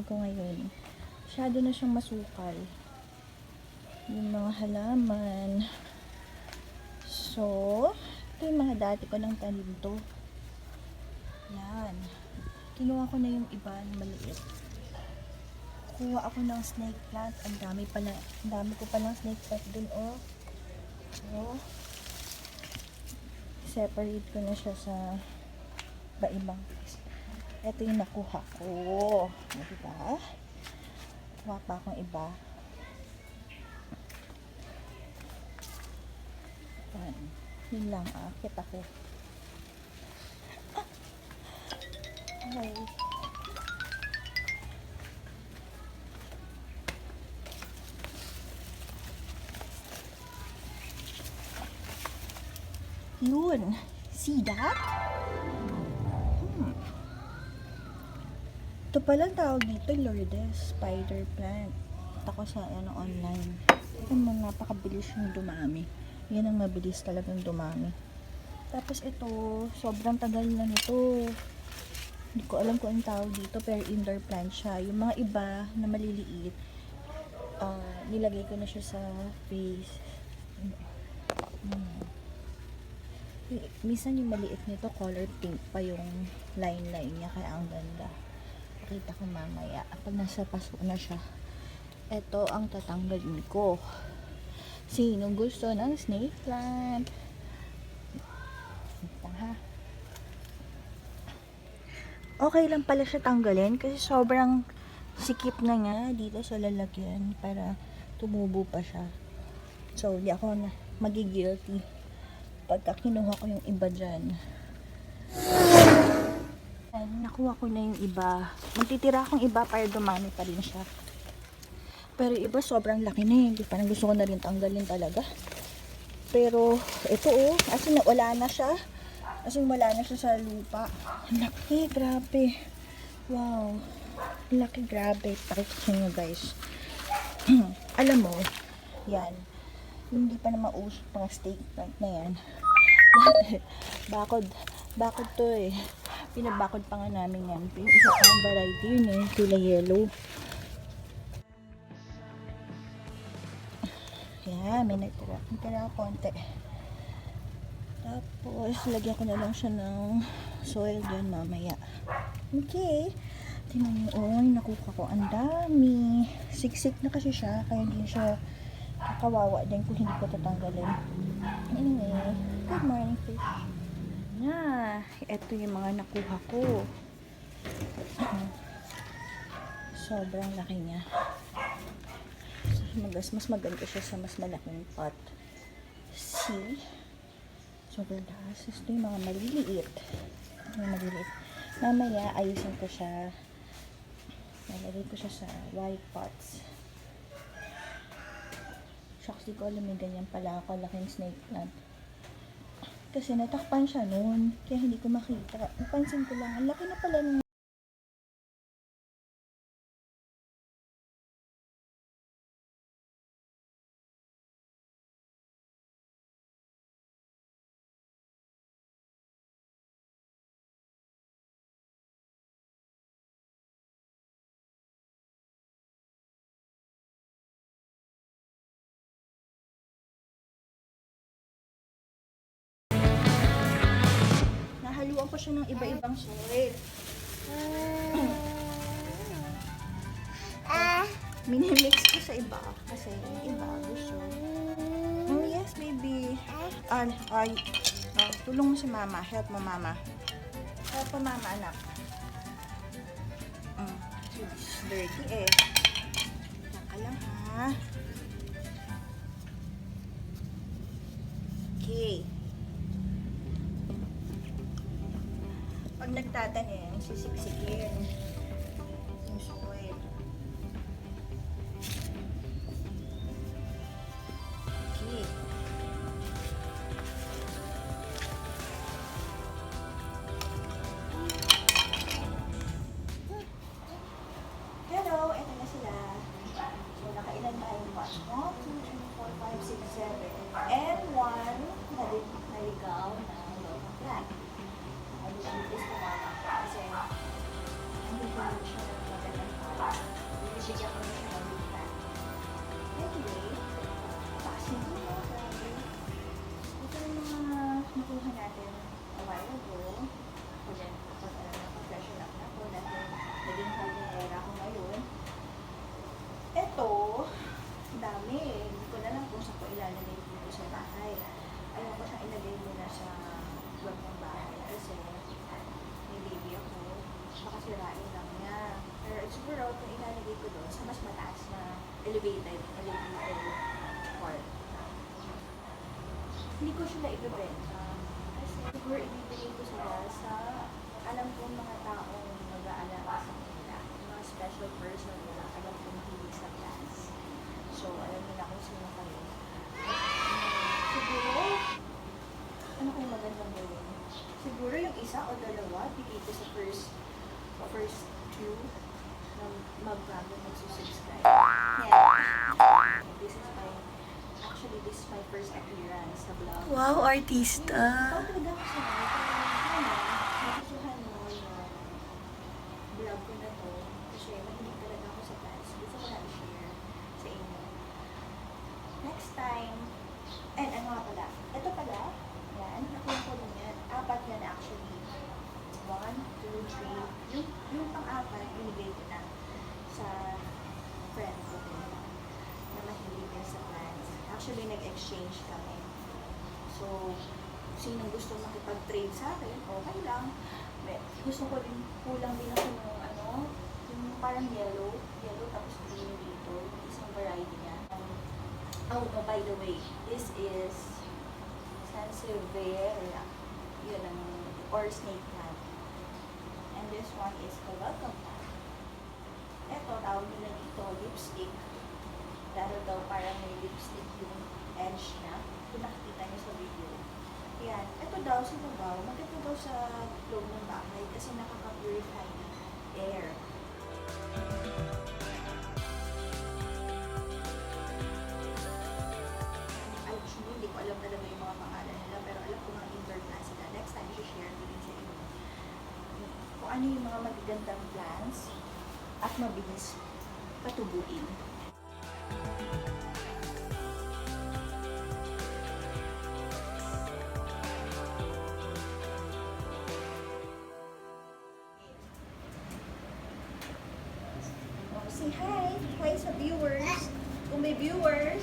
ko ngayon. Masyado na siyang masukal. Yung mga halaman. So, ito yung mga dati ko ng tanim to. Yan. Kinuha ko na yung iba na maliit. Kuha ako ng snake plant. Ang dami ko palang snake plant dun, oh. So, separate ko na siya sa iba-ibang. Ito yung nakuha ko. Diba? Kuha pa akong iba. Yan. Yun lang, akit ako. Okay. Yun. See that? Ito palang tawag dito, Lourdes spider plant. Ako sa online. Ito mo, napakabilis yung dumami. Yan ang mabilis talagang dumami. Tapos ito, sobrang tagal na nito. Hindi ko alam kung ang tawag dito, pero indoor plant siya. Yung mga iba na maliliit, nilagay ko na siya sa vase. Minsan yung maliit nito, color pink pa yung line niya, kaya ang ganda. Pakita ko mamaya pag nasa paso na siya. Ito ang tatanggalin ko. Sino gusto ng snake plant? Ito, ha? Okay lang pala siya tanggalin kasi sobrang sikip na nga dito sa lalagyan para tumubo pa siya. So, di ako na magigilty pagka kinuha ko yung iba dyan. Nakuha ko na yung iba. Magtitira akong iba para dumami pa rin siya. Pero iba sobrang laki na eh. Parang gusto ko na rin tanggalin talaga. Pero ito oh, as in wala na siya. As in wala na siya sa lupa. Ang laki, grabe. Wow. Ang laki, grabe. Pakita ko nyo guys. Alam mo, yan. Hindi pa na mausok pang steak plant na yan. Bakod to eh. Pinabakod pa nga namin yan. Isa pang variety yun eh. Kulay yellow. Yan, may nagtira. Nagtira ako konti. Tapos, lagyan ko na lang siya ng soil dyan mamaya. Okay. Tingnan nyo, oh, nakuha ko. Ang dami. Siksik na kasi siya. Kaya hindi siya kakawawa din kung hindi ko tatanggalin. Anyway, good morning fish. Ito yung mga nakuha ko. Sobrang laki niya. Mas maganda siya sa mas malaking pot. See? Sobrang taas. Ito yung mga maliliit. Mamaya, ayusin ko siya. Nalagay ko siya sa white pots. Shucks, di ko alam yung ganyan pala ako laking snake plant. Kasi natakpan siya noon. Kaya hindi ko makita. Napansin ko lang. Ang laki na pala ng nahaluan ko siya ng iba-ibang soil. Minimix ko sa iba kasi yung iba gusto. Yes, baby. Tulong mo si mama. Help mo mama. Help mo mama, anak. Dirty eh. Naka lang ha. Okay. Pag nagtatanim, sisiksikin yung soil. Okay. Hello, eto na sila. So, nakailan tayo pa? 1, 2, 3, 4, 5, 6, 7. And 1 naligaw na local plant. Ay, this na mama. Kasi, hindi sa mas mataas na elevated part. Hindi ko sila ibebenta. Kasi siguro ibibigay ko sila sa alam ko mga taong mag-aalaga sa kanila. Mga special person na alam ko mahilig sa plants. So, alam nila kung sino kayo. Siguro, ano kayo magandang gawin? Siguro yung isa o dalawa, bigay ko sa first two na magbago magsusubscribe. Yeah. This is my first appearance sa vlog. Wow, artista. Pag talaga ako sa nagustuhan mo yung vlog ko na to, kasi mahilig talaga ako sa plants. Gusto ko na i-share sa inyo. Next time, and ano nga pala, ito pala, yan, nakuha ko din yan. 4 yan actually. 1, 2, 3. Yung pang-apat, binigay ko na sa friend ko din na mahilig din sa plants. Actually, nag-exchange kami. So, sinong gusto makipag-trade sa akin, okay lang. Gusto ko din, kulang din ako ng yung parang yellow tapos green dito, yung isang variety niya. Oh, by the way, this is Sansevieria, yun ang, or snake plant. And this one is the welcome plant. Ito, tawag nila dito, lipstick. Dahil daw parang may lipstick yung edge niya. Kung nakikita niyo sa video. Yan. Ito daw, sino daw? Maganda daw sa loob ng bahay kasi nakaka-purify ng air. Actually, hindi ko alam talaga yung mga pangalan nila, pero alam ko mga indoor plants sila. Next time, i-share ko din sa inyo kung ano yung mga magagandang plants at mabilis patubuin. Say hi! Hi sa viewers! Kung may viewers!